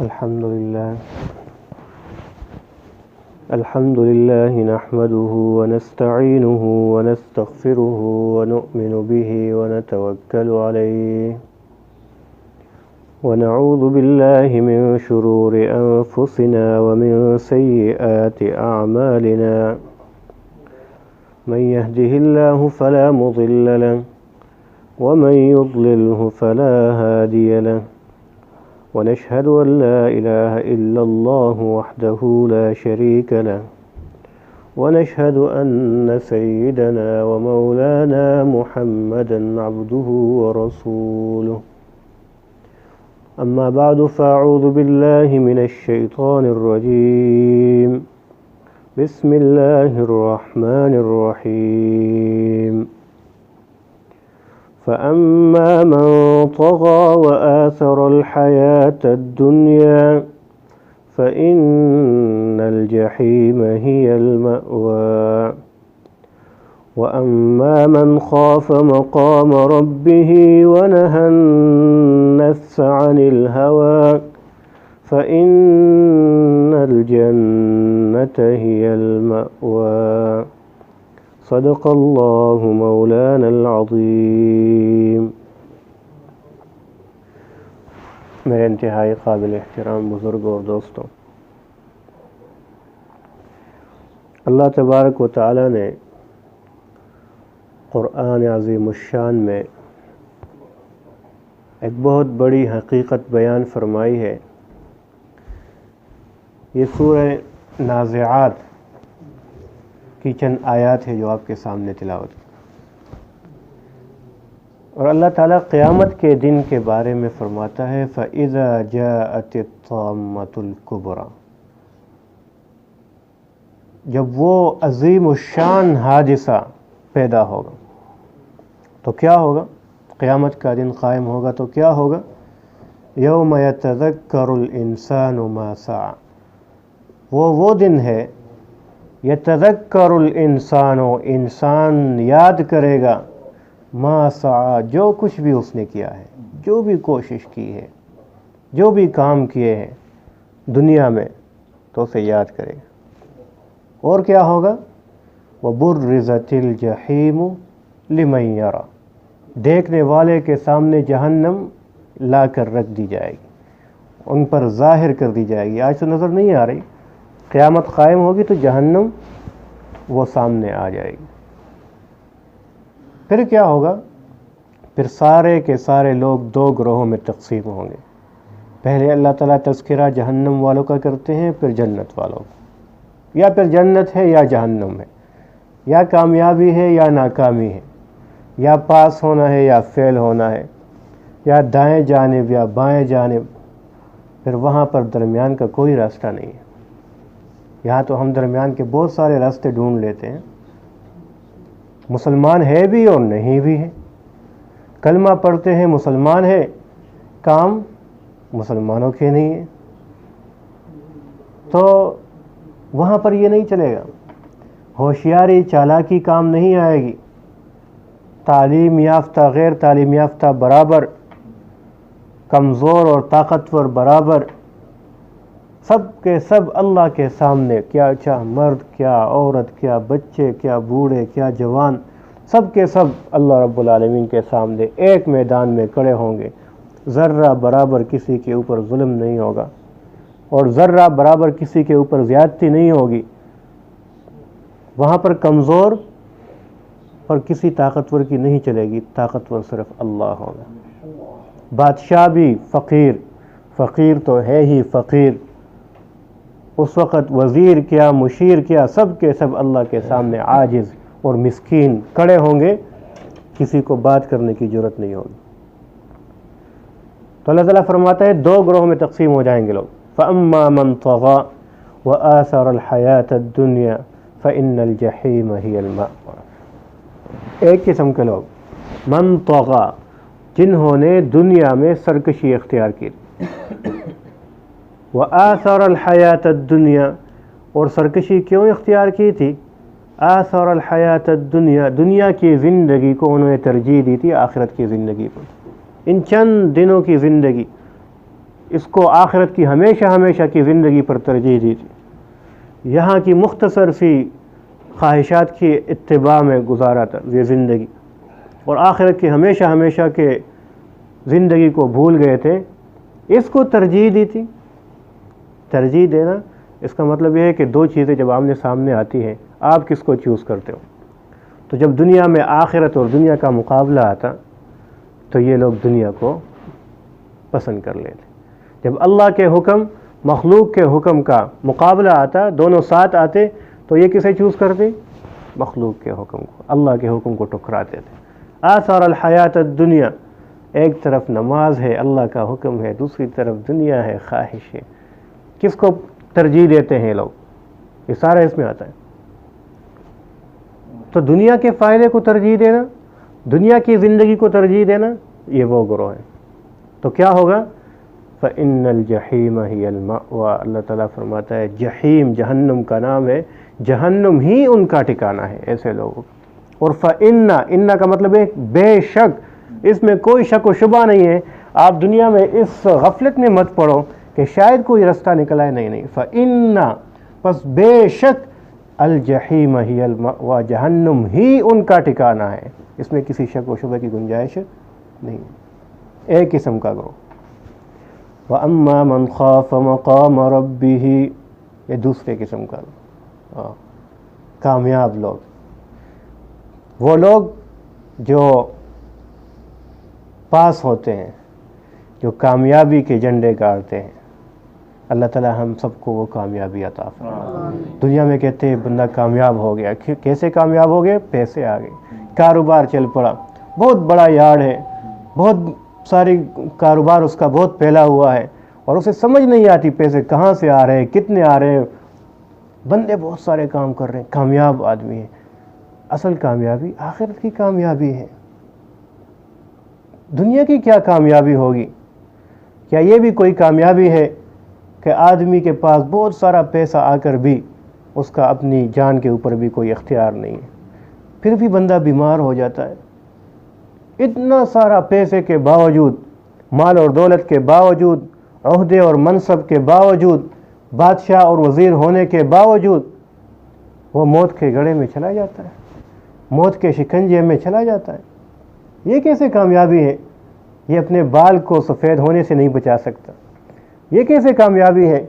الحمد لله نحمده ونستعينه ونستغفره ونؤمن به ونتوكل عليه ونعوذ بالله من شرور أنفسنا ومن سيئات أعمالنا من يهده الله فلا مضل له ومن يضلله فلا هادي له ونشهد أن لا إله إلا الله وحده لا شريك له ونشهد أن سيدنا ومولانا محمدا عبده ورسوله أما بعد فأعوذ بالله من الشيطان الرجيم بسم الله الرحمن الرحيم فأما من طغى وآثر الحياة الدنيا فإن الجحيم هي المأوى وأما من خاف مقام ربه ونهى النفس عن الهوى فإن الجنة هي المأوى صدق اللہ مولانا العظیم۔ میرے انتہائی قابل احترام بزرگوں اور دوستوں، اللہ تبارک و تعالی نے قرآن عظیم الشان میں ایک بہت بڑی حقیقت بیان فرمائی ہے۔ یہ سورہ نازعات کی چند آیات ہے جو آپ کے سامنے تلاوت کی، اور اللہ تعالیٰ قیامت کے دن کے بارے میں فرماتا ہے فَإِذَا جَاءَتِ الطَّامَّةُ الْكُبْرَى، جب وہ عظیم الشان حادثہ پیدا ہوگا تو کیا ہوگا؟ قیامت کا دن قائم ہوگا تو کیا ہوگا؟ یوم یتذکر الانسان ما سعی، وہ دن ہے یتذکر الانسان، انسان یاد کرے گا ما سعی، جو کچھ بھی اس نے کیا ہے، جو بھی کوشش کی ہے، جو بھی کام کیے ہیں دنیا میں، تو اسے یاد کرے گا۔ اور کیا ہوگا؟ وَبُرِّزَتِ الْجَحِيمُ لِمَنْ يَرَى، دیکھنے والے کے سامنے جہنم لا کر رکھ دی جائے گی، ان پر ظاہر کر دی جائے گی۔ آج تو نظر نہیں آ رہی، قیامت قائم ہوگی تو جہنم وہ سامنے آ جائے گی۔ پھر کیا ہوگا؟ پھر سارے کے سارے لوگ دو گروہوں میں تقسیم ہوں گے۔ پہلے اللہ تعالیٰ تذکرہ جہنم والوں کا کرتے ہیں، پھر جنت والوں کا، یا پھر جنت ہے یا جہنم ہے، یا کامیابی ہے یا ناکامی ہے، یا پاس ہونا ہے یا فیل ہونا ہے، یا دائیں جانب یا بائیں جانب، پھر وہاں پر درمیان کا کوئی راستہ نہیں ہے۔ یہاں تو ہم درمیان کے بہت سارے راستے ڈھونڈ لیتے ہیں، مسلمان ہے بھی اور نہیں بھی ہے، کلمہ پڑھتے ہیں مسلمان ہے، کام مسلمانوں کے نہیں ہے، تو وہاں پر یہ نہیں چلے گا۔ ہوشیاری چالاکی کام نہیں آئے گی، تعلیم یافتہ غیر تعلیم یافتہ برابر، کمزور اور طاقتور برابر، سب کے سب اللہ کے سامنے، کیا چاہ مرد، کیا عورت، کیا بچے، کیا بوڑھے، کیا جوان، سب کے سب اللہ رب العالمین کے سامنے ایک میدان میں کھڑے ہوں گے۔ ذرہ برابر کسی کے اوپر ظلم نہیں ہوگا، اور ذرہ برابر کسی کے اوپر زیادتی نہیں ہوگی۔ وہاں پر کمزور اور کسی طاقتور کی نہیں چلے گی، طاقتور صرف اللہ ہوگا۔ بادشاہ بھی فقیر، فقیر تو ہے ہی فقیر، اس وقت وزیر کیا مشیر کیا، سب کے سب اللہ کے سامنے عاجز اور مسکین کھڑے ہوں گے، کسی کو بات کرنے کی ضرورت نہیں ہوگی۔ تو اللہ تعالیٰ فرماتا ہے دو گروہ میں تقسیم ہو جائیں گے لوگ، فَأَمَّا مَنْ طَغَى وَآثَرَ الْحَيَاةَ الدُّنْيَا فَإِنَّ الْجَحِيمَ هِيَ الْمَأْوَى۔ ایک قسم کے لوگ من طغى، جنہوں نے دنیا میں سرکشی اختیار کی، وآثر الحیات الدنیا، اور سرکشی کیوں اختیار کی تھی؟ آثر الحیات الدنیا، دنیا کی زندگی کو انہوں نے ترجیح دی تھی آخرت کی زندگی پر۔ ان چند دنوں کی زندگی اس کو آخرت کی ہمیشہ ہمیشہ کی زندگی پر ترجیح دی تھی، یہاں کی مختصر سی خواہشات کی اتباع میں گزارا تھا یہ زندگی، اور آخرت کی ہمیشہ ہمیشہ کے زندگی کو بھول گئے تھے، اس کو ترجیح دی تھی۔ ترجیح دینا اس کا مطلب یہ ہے کہ دو چیزیں جب آمنے سامنے آتی ہیں، آپ کس کو چوز کرتے ہو؟ تو جب دنیا میں آخرت اور دنیا کا مقابلہ آتا تو یہ لوگ دنیا کو پسند کر لیتے، جب اللہ کے حکم مخلوق کے حکم کا مقابلہ آتا، دونوں ساتھ آتے، تو یہ کسے چوز کرتے؟ مخلوق کے حکم کو، اللہ کے حکم کو ٹکراتے تھے۔ آثار الحیات الدنیا، ایک طرف نماز ہے، اللہ کا حکم ہے، دوسری طرف دنیا ہے، خواہش ہے، کس کو ترجیح دیتے ہیں لوگ؟ یہ سارا اس میں آتا ہے۔ تو دنیا کے فائدے کو ترجیح دینا، دنیا کی زندگی کو ترجیح دینا، یہ وہ گروہ ہے۔ تو کیا ہوگا؟ فَإِنَّ الْجَحِيمَ هِيَ الْمَأْوَىٰ، اللہ تعالیٰ فرماتا ہے جحیم جہنم کا نام ہے، جہنم ہی ان کا ٹھکانہ ہے ایسے لوگوں۔ اور فَإِنَّ کا مطلب ہے بے شک، اس میں کوئی شک و شبہ نہیں ہے۔ آپ دنیا میں اس غفلت میں مت پڑو کہ شاید کوئی رستہ نکل آئے، نہیں فَإِنَّ، پس بے شک، الجحیم ہی المأویٰ، جہنم ہی ان کا ٹھکانہ ہے، اس میں کسی شک و شبہ کی گنجائش نہیں۔ ایک قسم کا گروہ۔ وَأَمَّا مَنْ خَافَ مَقَامَ رَبِّهِ، یہ دوسرے قسم کا کامیاب لوگ، وہ لوگ جو پاس ہوتے ہیں، جو کامیابی کے جھنڈے گاڑتے ہیں۔ اللہ تعالیٰ ہم سب کو وہ کامیابی عطا فرمائے۔ دنیا میں کہتے ہیں بندہ کامیاب ہو گیا، کیسے کامیاب ہو گئے؟ پیسے آ گئے، کاروبار چل پڑا، بہت بڑا یارڈ ہے، بہت ساری کاروبار اس کا بہت پھیلا ہوا ہے، اور اسے سمجھ نہیں آتی پیسے کہاں سے آ رہے ہیں، کتنے آ رہے ہیں، بندے بہت سارے کام کر رہے ہیں، کامیاب آدمی ہے۔ اصل کامیابی آخرت کی کامیابی ہے۔ دنیا کی کیا کامیابی ہوگی؟ کیا یہ بھی کوئی کامیابی ہے کہ آدمی کے پاس بہت سارا پیسہ آ کر بھی اس کا اپنی جان کے اوپر بھی کوئی اختیار نہیں ہے، پھر بھی بندہ بیمار ہو جاتا ہے؟ اتنا سارا پیسے کے باوجود، مال اور دولت کے باوجود، عہدے اور منصب کے باوجود، بادشاہ اور وزیر ہونے کے باوجود، وہ موت کے گڑھے میں چلا جاتا ہے، موت کے شکنجے میں چلا جاتا ہے۔ یہ کیسے کامیابی ہے؟ یہ اپنے بال کو سفید ہونے سے نہیں بچا سکتا۔ یہ کیسے کامیابی ہے؟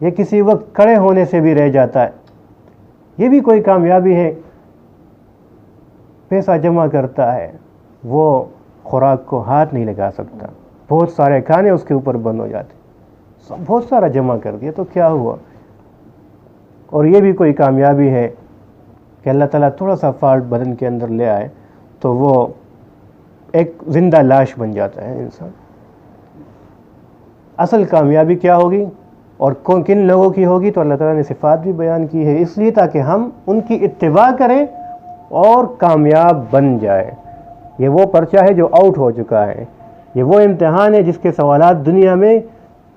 یہ کسی وقت کھڑے ہونے سے بھی رہ جاتا ہے۔ یہ بھی کوئی کامیابی ہے؟ پیسہ جمع کرتا ہے، وہ خوراک کو ہاتھ نہیں لگا سکتا، بہت سارے کھانے اس کے اوپر بند ہو جاتے، بہت سارا جمع کر دیا تو کیا ہوا؟ اور یہ بھی کوئی کامیابی ہے کہ اللہ تعالیٰ تھوڑا سا فالٹ بدن کے اندر لے آئے تو وہ ایک زندہ لاش بن جاتا ہے انسان۔ اصل کامیابی کیا ہوگی اور کن لوگوں کی ہوگی؟ تو اللہ تعالیٰ نے صفات بھی بیان کی ہے، اس لیے تاکہ ہم ان کی اتباع کریں اور کامیاب بن جائے۔ یہ وہ پرچہ ہے جو آؤٹ ہو چکا ہے، یہ وہ امتحان ہے جس کے سوالات دنیا میں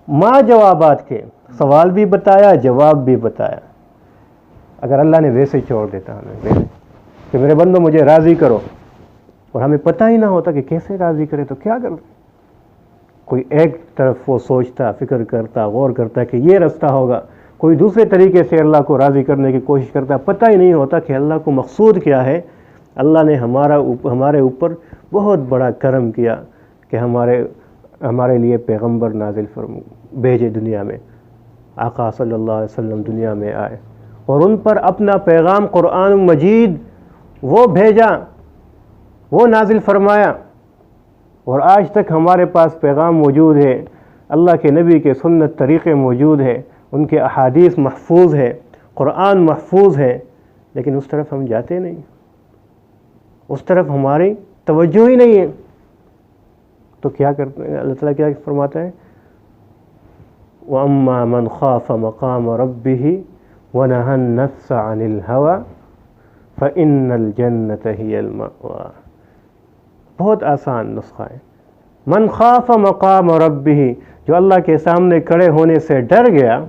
ما جوابات کے، سوال بھی بتایا، جواب بھی بتایا۔ اگر اللہ نے ویسے چھوڑ دیتا ہمیں ویسے کہ میرے بندو مجھے راضی کرو، اور ہمیں پتہ ہی نہ ہوتا کہ کیسے راضی کرے، تو کیا کرتے؟ کوئی ایک طرف وہ سوچتا، فکر کرتا، غور کرتا کہ یہ رستہ ہوگا، کوئی دوسرے طریقے سے اللہ کو راضی کرنے کی کوشش کرتا، پتہ ہی نہیں ہوتا کہ اللہ کو مقصود کیا ہے۔ اللہ نے ہمارے اوپر بہت بڑا کرم کیا کہ ہمارے لیے پیغمبر نازل بھیجے دنیا میں، آقا صلی اللہ علیہ وسلم دنیا میں آئے، اور ان پر اپنا پیغام قرآن مجید وہ بھیجا، وہ نازل فرمایا، اور آج تک ہمارے پاس پیغام موجود ہے، اللہ کے نبی کے سنت طریقے موجود ہے، ان کے احادیث محفوظ ہے، قرآن محفوظ ہے، لیکن اس طرف ہم جاتے نہیں، اس طرف ہماری توجہ ہی نہیں ہے۔ تو کیا کرتے ہیں؟ اللہ تعالیٰ کیا فرماتا ہے؟ وَأَمَّا مَنْ خَافَ مَقَامَ رَبِّهِ وَنَهَى النَّفْسَ عَنِ الْهَوَىٰ فَإِنَّ الْجَنَّةَ هِيَ الْمَأْوَىٰ۔ بہت آسان نسخہ ہے۔ من خاف مقام ربہ، جو اللہ کے سامنے کھڑے ہونے سے ڈر گیا،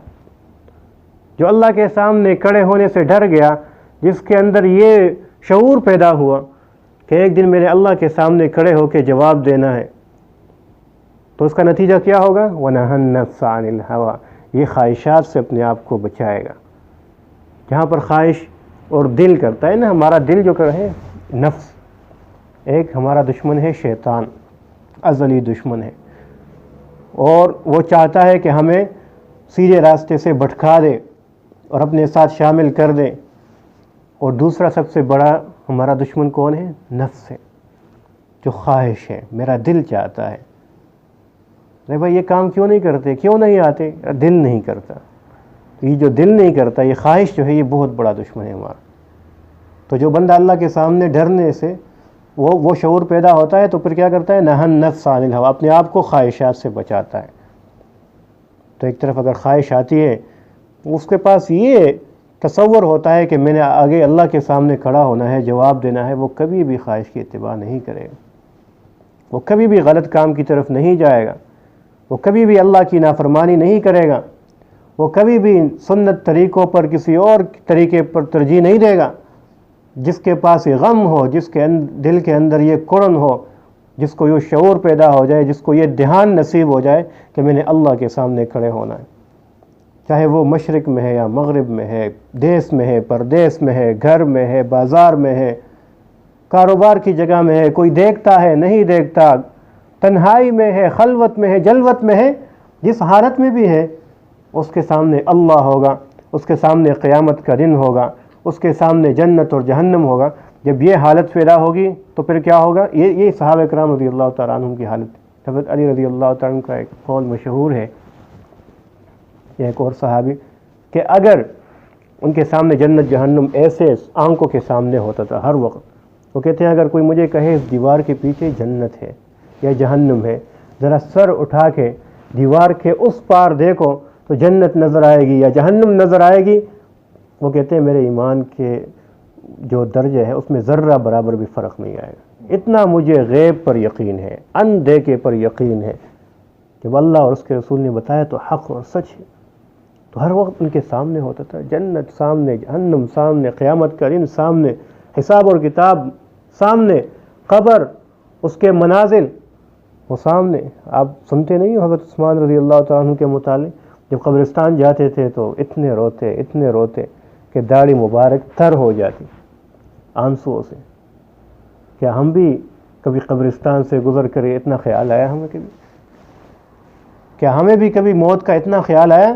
جو اللہ کے سامنے کھڑے ہونے سے ڈر گیا، جس کے اندر یہ شعور پیدا ہوا کہ ایک دن میرے اللہ کے سامنے کھڑے ہو کے جواب دینا ہے، تو تو اس کا نتیجہ کیا ہوگا؟ وَنَهَى النَّفْسَ عَنِ الْهَوَىٰ، یہ خواہشات سے اپنے آپ کو بچائے گا۔ جہاں پر خواہش اور دل کرتا ہے نا، ہمارا دل جو ہے نفس، ایک ہمارا دشمن ہے شیطان، ازلی دشمن ہے، اور وہ چاہتا ہے کہ ہمیں سیدھے راستے سے بھٹکا دے اور اپنے ساتھ شامل کر دے۔ اور دوسرا سب سے بڑا ہمارا دشمن کون ہے؟ نفس ہے، جو خواہش ہے، میرا دل چاہتا ہے۔ ارے بھائی یہ کام کیوں نہیں کرتے، کیوں نہیں آتے؟ دل نہیں کرتا۔ تو یہ جو دل نہیں کرتا، یہ خواہش جو ہے، یہ بہت بڑا دشمن ہے ہمارا۔ تو جو بندہ اللہ کے سامنے ڈرنے سے وہ شعور پیدا ہوتا ہے، تو پھر کیا کرتا ہے؟ نہى النفس عن الهوى، اپنے آپ کو خواہشات سے بچاتا ہے۔ تو ایک طرف اگر خواہش آتی ہے، اس کے پاس یہ تصور ہوتا ہے کہ میں نے آگے اللہ کے سامنے کھڑا ہونا ہے، جواب دینا ہے، وہ کبھی بھی خواہش کی اتباع نہیں کرے گا، وہ کبھی بھی غلط کام کی طرف نہیں جائے گا، وہ کبھی بھی اللہ کی نافرمانی نہیں کرے گا، وہ کبھی بھی سنت طریقوں پر کسی اور طریقے پر ترجیح نہیں دے گا۔ جس کے پاس یہ غم ہو، جس کے دل کے اندر یہ کرن ہو، جس کو یہ شعور پیدا ہو جائے، جس کو یہ دھیان نصیب ہو جائے کہ میں نے اللہ کے سامنے کھڑے ہونا ہے، چاہے وہ مشرق میں ہے یا مغرب میں ہے، دیس میں ہے، پردیس میں ہے، گھر میں ہے، بازار میں ہے، کاروبار کی جگہ میں ہے، کوئی دیکھتا ہے نہیں دیکھتا، تنہائی میں ہے، خلوت میں ہے، جلوت میں ہے، جس حالت میں بھی ہے، اس کے سامنے اللہ ہوگا، اس کے سامنے قیامت کا دن ہوگا، اس کے سامنے جنت اور جہنم ہوگا۔ جب یہ حالت پیدا ہوگی تو پھر کیا ہوگا؟ یہ صحابہ کرام رضی اللہ تعالیٰ عنہم کی حالت۔ حضرت علی رضی اللہ تعالیٰ عنہ کا ایک قول مشہور ہے، یہ ایک اور صحابی، کہ اگر ان کے سامنے جنت جہنم ایسے آنکھوں کے سامنے ہوتا تھا ہر وقت، وہ کہتے ہیں اگر کوئی مجھے کہے اس دیوار کے پیچھے جنت ہے یا جہنم ہے، ذرا سر اٹھا کے دیوار کے اس پار دیکھو تو جنت نظر آئے گی یا جہنم نظر آئے گی، وہ کہتے ہیں میرے ایمان کے جو درجہ ہے اس میں ذرہ برابر بھی فرق نہیں آئے گا۔ اتنا مجھے غیب پر یقین ہے، اندیکھے پر یقین ہے، جب اللہ اور اس کے رسول نے بتایا تو حق اور سچ ہے۔ تو ہر وقت ان کے سامنے ہوتا تھا، جنت سامنے، جہنم سامنے، قیامت کا دن سامنے، حساب اور کتاب سامنے، قبر، اس کے منازل وہ سامنے۔ آپ سنتے نہیں ہو حضرت عثمان رضی اللہ تعالیٰ عنہ کے متعلق، جب قبرستان جاتے تھے تو اتنے روتے کہ داڑھی مبارک تر ہو جاتی آنسوؤں سے۔ کیا ہم بھی کبھی قبرستان سے گزر کرے اتنا خیال آیا ہمیں کبھی؟ کیا ہمیں بھی کبھی موت کا اتنا خیال آیا؟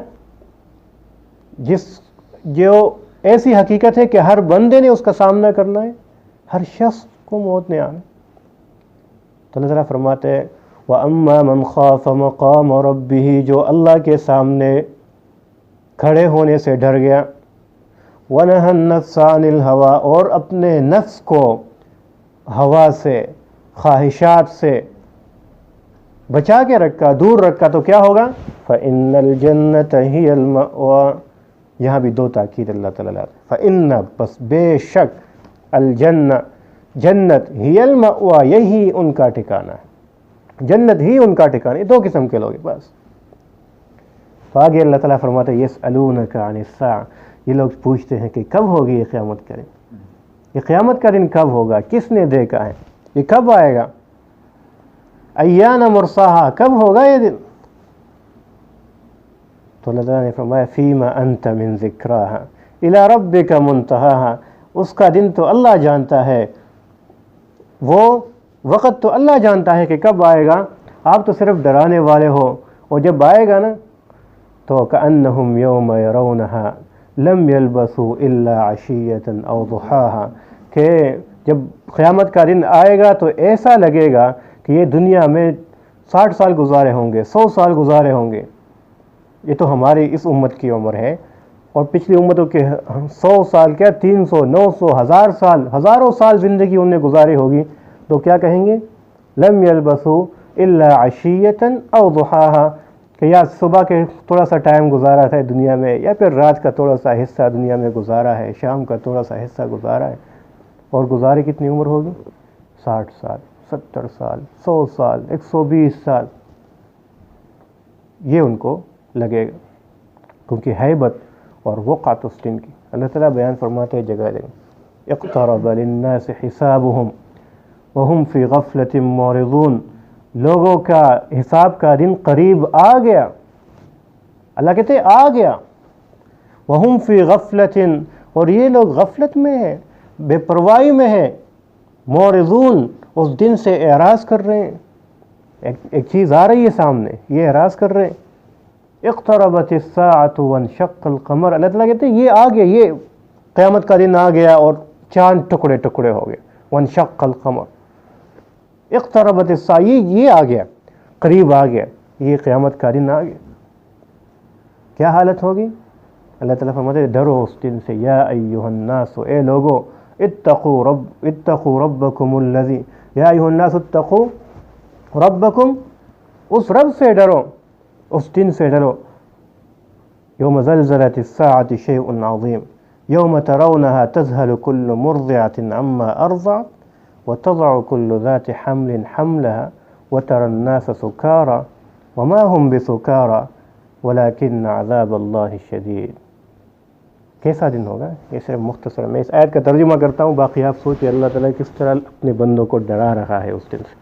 جو ایسی حقیقت ہے کہ ہر بندے نے اس کا سامنا کرنا ہے، ہر شخص کو موت نے آنا۔ تو اللہ تعالیٰ فرماتے ہیں وَأَمَّا مَنْ خَافَ مَقَامَ رَبِّهِ، جو اللہ کے سامنے کھڑے ہونے سے ڈر گیا، وَنَهَى النَّفْسَ عَنِ الْهَوَىٰ، اور اپنے نفس کو ہوا سے، خواہشات سے بچا کے رکھا، دور رکھا، تو کیا ہوگا؟ فَإِنَّ الْجَنَّةَ هِيَ الْمَأْوَىٰ، یہاں بھی دو تاکید اللہ تعالیٰ لاتے ہیں، فَإِنَّ، بس بے شک، الجنہ، جنت، ہی المأویٰ، یہی ان کا ٹھکانہ ہے، جنت ہی ان کا ٹھکانہ ہے۔ دو قسم کے لوگ ہیں بس۔ تو آگے اللہ تعالیٰ فرماتے ہیں یسألونک عن الساعہ، یہ لوگ پوچھتے ہیں کہ کب ہوگی یہ قیامت کا دن، یہ قیامت کا دن کب ہوگا، کس نے دیکھا ہے، یہ کب آئے گا، ایان مرساہا، کب ہوگا یہ دن؟ تو اللہ تعالیٰ نے فرمایا فیما انت من ذکراہا الی ربک منتہاہا، اس کا دن تو اللہ جانتا ہے، وہ وقت تو اللہ جانتا ہے کہ کب آئے گا، آپ تو صرف ڈرانے والے ہو، اور جب آئے گا نا تو کأنہم یوم یرونہا لم یلبثوا الا عشیۃ او ضحاہا، کہ جب قیامت کا دن آئے گا تو ایسا لگے گا کہ یہ دنیا میں 60 سال گزارے ہوں گے، 100 سال گزارے ہوں گے۔ یہ تو ہماری اس امت کی عمر ہے، اور پچھلی امتوں کے 100 سال کیا 300 900 1000 سال، ہزاروں سال زندگی انہوں نے گزاری ہوگی، تو کیا کہیں گے؟ لم یلبثوا الا عشیۃ او ضحاہا، کہ یا صبح کے تھوڑا سا ٹائم گزارا تھا دنیا میں، یا پھر رات کا تھوڑا سا حصہ دنیا میں گزارا ہے، شام کا تھوڑا سا حصہ گزارا ہے، اور گزارے کتنی عمر ہوگی؟ 60 سال، 70 سال، 100 سال، 120 سال، یہ ان کو لگے گا، کیونکہ ہیبت اور وقعت اس دن کی۔ اللہ تعالیٰ بیان فرماتے ہیں جگہ جگہ اقترب للناس حسابهم وهم في غفلة معرضون لوگوں کا حساب کا دن قریب آ گیا. اللہ کہتے ہیں آ گیا. وَهُمْ فِي غَفْلَةٍ، اور یہ لوگ غفلت میں ہیں، بے پرواہی میں ہیں. مورضون، اس دن سے اعراض کر رہے ہیں. ایک چیز آ رہی ہے سامنے، یہ اعراض کر رہے ہیں. اقتربت الساعة وانشق القمر، اللہ تعالیٰ کہتے ہیں یہ آ گیا، یہ قیامت کا دن آ گیا اور چاند ٹکڑے ٹکڑے ہو گئے. وانشق القمر، اقتربت الساعة، یہ آ گیا، قریب آ گیا، یہ قیامت کا دن آ گیا. کیا حالت ہوگی؟ اللہ تعالیٰ فرماتے ہیں ڈرو اس دن سے. یا ایھا الناس، اے لوگو، اتقوا ربکم الذی، یا ایھا الناس اتقوا ربکم، اس رب سے ڈرو، اس دن سے ڈرو. یوم زلزلت الساعة شیء عظیم، یوم ترونها تذهل كل مرضعة عما ارضعت وتضع كل ذات حمل حملها وترى الناس سکارى وما هم بسکارى ولكن عذاب اللہ شدید. کیسا دن ہوگا؟ یہ صرف مختصر میں اس آیت کا ترجمہ کرتا ہوں، باقی آپ سوچیں اللہ تعالیٰ کس طرح اپنے بندوں کو ڈرا رہا ہے اس دن سے.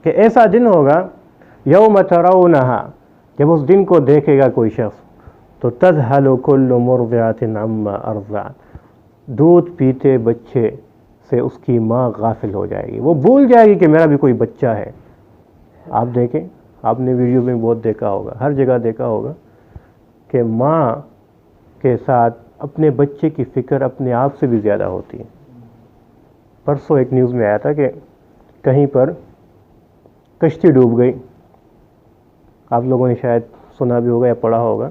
کہ ایسا دن ہوگا یوم ترونہا، جب اس دن کو دیکھے گا کوئی شخص تو تذہل کل مرضعۃ عما ارضعت، دودھ پیتے بچے سے اس کی ماں غافل ہو جائے گی، وہ بھول جائے گی کہ میرا بھی کوئی بچہ ہے. آپ دیکھیں، آپ نے ویڈیو میں بہت دیکھا ہوگا، ہر جگہ دیکھا ہوگا کہ ماں کے ساتھ اپنے بچے کی فکر اپنے آپ سے بھی زیادہ ہوتی ہے. پرسوں ایک نیوز میں آیا تھا کہ کہیں پر کشتی ڈوب گئی، آپ لوگوں نے شاید سنا بھی ہوگا یا پڑھا ہوگا،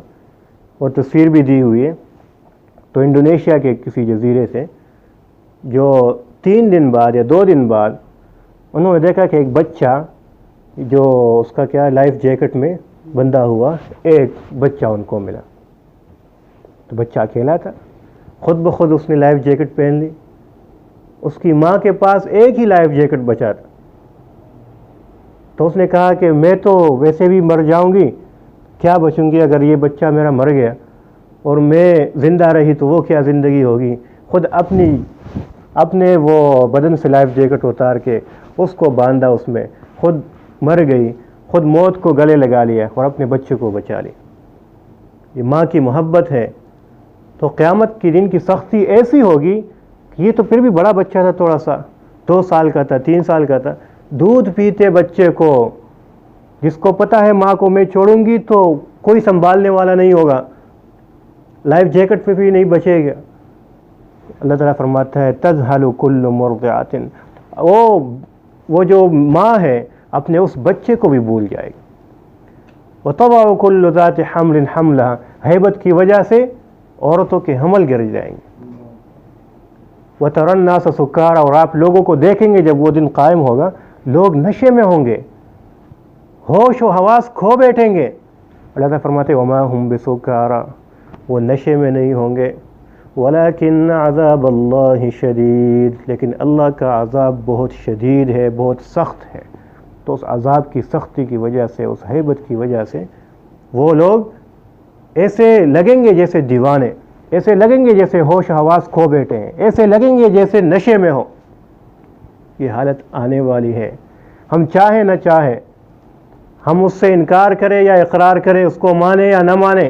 اور تصویر بھی دی ہوئی ہے. تو انڈونیشیا کے کسی جزیرے سے جو 3 دن بعد یا 2 دن بعد انہوں نے دیکھا کہ ایک بچہ جو اس کا کیا لائف جیکٹ میں بندھا ہوا، ایک بچہ ان کو ملا. تو بچہ اکیلا تھا، خود بخود اس نے لائف جیکٹ پہن لی. اس کی ماں کے پاس ایک ہی لائف جیکٹ بچا تھا. تو اس نے کہا کہ میں تو ویسے بھی مر جاؤں گی، کیا بچوں گی اگر یہ بچہ میرا مر گیا اور میں زندہ رہی تو وہ کیا زندگی ہوگی. خود اپنے وہ بدن سے لائف جیکٹ اتار کے اس کو باندھا، اس میں خود مر گئی، خود موت کو گلے لگا لیا اور اپنے بچے کو بچا لی. یہ ماں کی محبت ہے. تو قیامت کی دن کی سختی ایسی ہوگی کہ یہ تو پھر بھی بڑا بچہ تھا، تھوڑا سا 2 سال کا تھا، 3 سال کا تھا. دودھ پیتے بچے کو، جس کو پتہ ہے ماں کو میں چھوڑوں گی تو کوئی سنبھالنے والا نہیں ہوگا، لائف جیکٹ پہ بھی نہیں بچے گا. اللہ تعالیٰ فرماتا ہے تذہل کل مرضعۃ، وہ جو ماں ہے اپنے اس بچے کو بھی بھول جائے گی. وتضع كل ذات حمل حملها، ہیبت کی وجہ سے عورتوں کے حمل گر جائیں گے. وترى الناس سکارى، اور آپ لوگوں کو دیکھیں گے جب وہ دن قائم ہوگا، لوگ نشے میں ہوں گے، ہوش و حواس کھو بیٹھیں گے. اللہ تعالیٰ فرماتے وما هم بسکارى، وہ نشے میں نہیں ہوں گے. ولكن عذاب اللہ شدید، لیکن اللہ کا عذاب بہت شدید ہے، بہت سخت ہے. تو اس عذاب کی سختی کی وجہ سے، اس ہیبت کی وجہ سے وہ لوگ ایسے لگیں گے جیسے دیوانے، ایسے لگیں گے جیسے ہوش حواس کھو بیٹھے ہیں، ایسے لگیں گے جیسے نشے میں ہو. یہ حالت آنے والی ہے. ہم چاہیں نہ چاہیں، ہم اس سے انکار کریں یا اقرار کریں، اس کو مانیں یا نہ مانیں،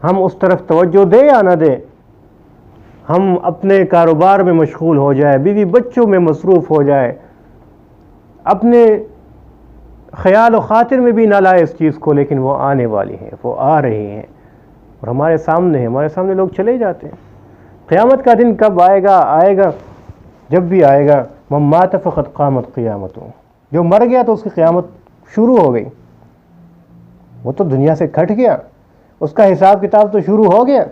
ہم اس طرف توجہ دیں یا نہ دیں، ہم اپنے کاروبار میں مشغول ہو جائے، بیوی بچوں میں مصروف ہو جائے، اپنے خیال و خاطر میں بھی نہ لائے اس چیز کو، لیکن وہ آنے والی ہیں، وہ آ رہی ہیں اور ہمارے سامنے ہیں، ہمارے سامنے لوگ چلے جاتے ہیں. قیامت کا دن کب آئے گا؟ آئے گا جب بھی آئے گا. من مات فقد قامت قیامتہ، جو مر گیا تو اس کی قیامت شروع ہو گئی. وہ تو دنیا سے کھٹ گیا، اس کا حساب کتاب تو شروع ہو گیا.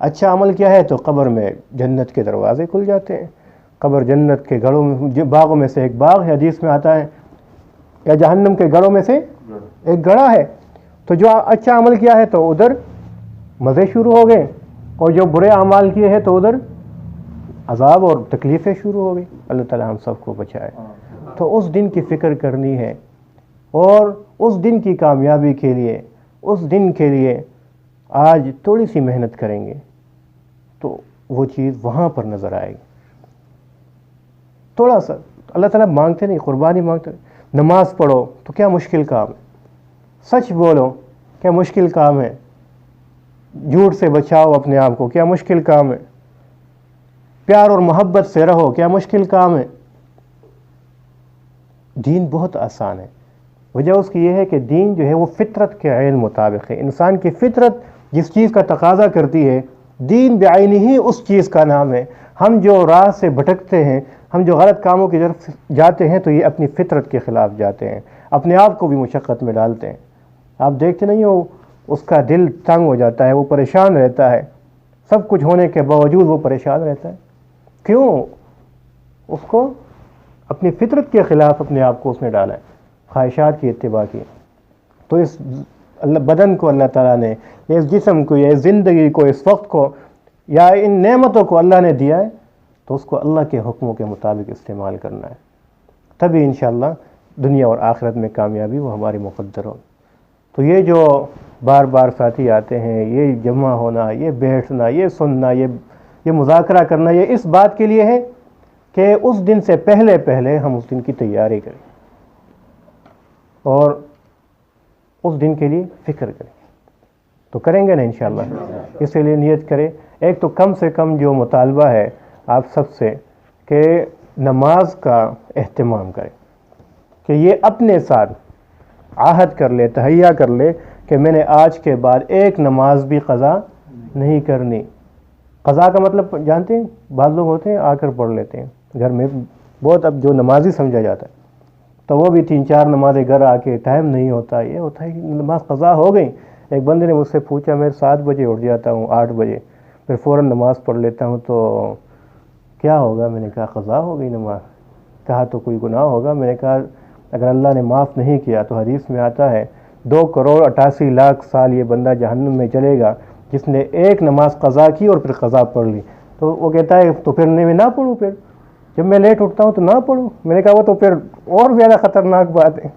اچھا عمل کیا ہے تو قبر میں جنت کے دروازے کھل جاتے ہیں. قبر جنت کے گڑھوں میں، باغوں میں سے ایک باغ ہے، حدیث میں آتا ہے، یا جہنم کے گڑھوں میں سے ایک گڑھا ہے. تو جو اچھا عمل کیا ہے تو ادھر مزے شروع ہو گئے، اور جو برے اعمال کیے ہیں تو ادھر عذاب اور تکلیفیں شروع ہو گئی. اللہ تعالی ہم سب کو بچائے. تو اس دن کی فکر کرنی ہے، اور اس دن کی کامیابی کے لیے، اس دن کے لیے آج تھوڑی سی محنت کریں گے تو وہ چیز وہاں پر نظر آئے گی. تھوڑا سا اللہ تعالیٰ مانگتے نہیں، قربانی مانگتے نہیں۔ نماز پڑھو تو کیا مشکل کام ہے، سچ بولو کیا مشکل کام ہے، جھوٹ سے بچاؤ اپنے آپ کو کیا مشکل کام ہے، پیار اور محبت سے رہو کیا مشکل کام ہے۔ دین بہت آسان ہے۔ وجہ اس کی یہ ہے کہ دین جو ہے وہ فطرت کے عین مطابق ہے، انسان کی فطرت جس چیز کا تقاضا کرتی ہے دین بعینہ ہی اس چیز کا نام ہے۔ ہم جو راہ سے بھٹکتے ہیں، ہم جو غلط کاموں کی طرف جاتے ہیں تو یہ اپنی فطرت کے خلاف جاتے ہیں، اپنے آپ کو بھی مشقت میں ڈالتے ہیں۔ آپ دیکھتے نہیں ہو اس کا دل تنگ ہو جاتا ہے، وہ پریشان رہتا ہے، سب کچھ ہونے کے باوجود وہ پریشان رہتا ہے، کیوں؟ اس کو اپنی فطرت کے خلاف اپنے آپ کو اس نے ڈالا ہے، خواہشات کی اتباع کی۔ تو اس بدن کو اللہ تعالیٰ نے، اس جسم کو، یا اس زندگی کو، اس وقت کو، یا ان نعمتوں کو اللہ نے دیا ہے تو اس کو اللہ کے حکموں کے مطابق استعمال کرنا ہے، تبھی انشاءاللہ دنیا اور آخرت میں کامیابی وہ ہماری مقدر ہو۔ تو یہ جو بار بار ساتھی آتے ہیں، یہ جمع ہونا، یہ بیٹھنا، یہ سننا، یہ مذاکرہ کرنا، یہ اس بات کے لیے ہے کہ اس دن سے پہلے پہلے ہم اس دن کی تیاری کریں اور اس دن کے لیے فکر کریں۔ تو کریں گے نا انشاءاللہ، اس لیے نیت کریں۔ ایک تو کم سے کم جو مطالبہ ہے آپ سب سے کہ نماز کا اہتمام کریں، کہ یہ اپنے ساتھ عہد کر لے، تہیہ کر لے کہ میں نے آج کے بعد ایک نماز بھی قضا نہیں کرنی۔ قضا کا مطلب جانتے ہیں؟ بعض لوگ ہوتے ہیں آ کر پڑھ لیتے ہیں گھر میں، بہت اب جو نمازی سمجھا جاتا ہے تو وہ بھی 3-4 نمازیں گھر آ کے، ٹائم نہیں ہوتا، یہ ہوتا ہے کہ نماز قضا ہو گئی۔ ایک بندے نے مجھ سے پوچھا، میں 7 بجے اٹھ جاتا ہوں، 8 بجے پھر فوراً نماز پڑھ لیتا ہوں تو کیا ہوگا؟ میں نے کہا قضا ہو گئی نماز۔ کہا تو کوئی گناہ ہوگا؟ میں نے کہا اگر اللہ نے معاف نہیں کیا تو حدیث میں آتا ہے 2,88,00,000 سال یہ بندہ جہنم میں چلے گا جس نے ایک نماز قضا کی اور پھر قضا پڑھ لی۔ تو وہ کہتا ہے تو پھر میں نہ پڑھوں، پھر جب میں لیٹ اٹھتا ہوں تو نہ پڑھوں۔ میں نے کہا وہ تو پھر اور زیادہ خطرناک بات ہے،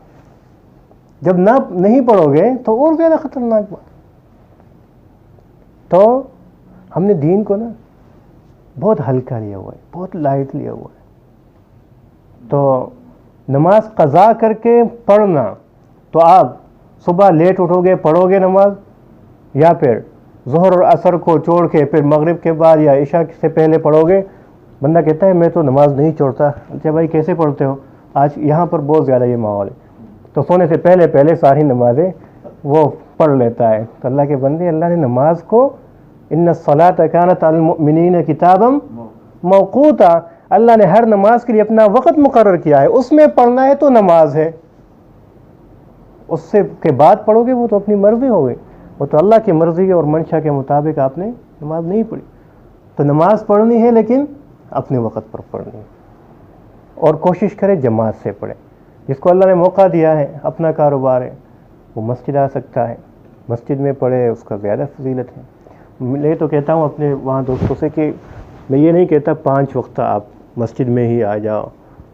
جب نہیں پڑھو گے تو اور زیادہ خطرناک بات۔ تو ہم نے دین کو نا بہت ہلکا لیا ہوا ہے، بہت لائٹ لیا ہوا ہے۔ تو نماز قضا کر کے پڑھنا، تو آپ صبح لیٹ اٹھو گے پڑھو گے نماز، یا پھر ظہر اور عصر کو چھوڑ کے پھر مغرب کے بعد یا عشاء سے پہلے پڑھو گے؟ بندہ کہتا ہے میں تو نماز نہیں چھوڑتا۔ اچھا بھائی کیسے پڑھتے ہو؟ آج یہاں پر بہت زیادہ یہ ماحول ہے، تو سونے سے پہلے پہلے ساری نمازیں وہ پڑھ لیتا ہے۔ تو اللہ کے بندے، اللہ نے نماز کو ان الصلاۃ کانت علی المؤمنین کتابا موقوتا، اللہ نے ہر نماز کے لیے اپنا وقت مقرر کیا ہے، اس میں پڑھنا ہے تو نماز ہے، اس سے کے بعد پڑھو گے وہ تو اپنی مرضی ہو گئی، وہ تو اللہ کی مرضی اور منشا کے مطابق آپ نے نماز نہیں پڑھی۔ تو نماز پڑھنی ہے لیکن اپنے وقت پر پڑھنی ہے، اور کوشش کرے جماعت سے پڑھے۔ جس کو اللہ نے موقع دیا ہے، اپنا کاروبار ہے، وہ مسجد آ سکتا ہے، مسجد میں پڑھے، اس کا زیادہ فضیلت ہے۔ میں تو کہتا ہوں اپنے وہاں دوستوں سے کہ میں یہ نہیں کہتا 5 وقت آپ مسجد میں ہی آ جاؤ،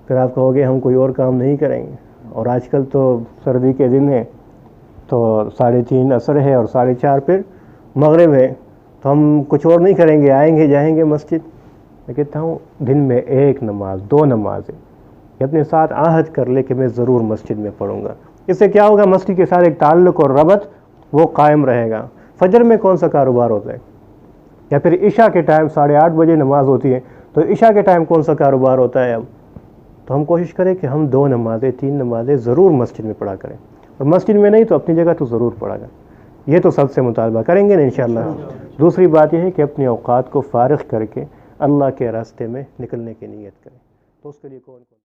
پھر آپ کہو گے ہم کوئی اور کام نہیں کریں گے۔ اور آج کل تو سردی کے دن ہے تو 3:30 عصر ہے اور 4:30 پھر مغرب ہے، تو ہم کچھ اور نہیں کریں گے، آئیں گے جائیں گے مسجد۔ میں کہتا ہوں دن میں 1 نماز 2 نمازیں یہ اپنے ساتھ عہد کر لے کہ میں ضرور مسجد میں پڑھوں گا۔ اس سے کیا ہوگا؟ مسجد کے ساتھ ایک تعلق اور ربط وہ قائم رہے گا۔ فجر میں کون سا کاروبار ہوتا ہے؟ یا پھر عشاء کے ٹائم 8:30 بجے نماز ہوتی ہے، تو عشاء کے ٹائم کون سا کاروبار ہوتا ہے اب؟ تو ہم کوشش کریں کہ ہم 2 نمازیں 3 نمازیں ضرور مسجد میں پڑھا کریں، اور مسجد میں نہیں تو اپنی جگہ تو ضرور پڑھا کریں۔ یہ تو سب سے مطالبہ کریں گے نا انشاءاللہ۔ دوسری بات یہ ہے کہ اپنے اوقات کو فارغ کر کے اللہ کے راستے میں نکلنے کی نیت کریں۔ تو اس کے لیے کون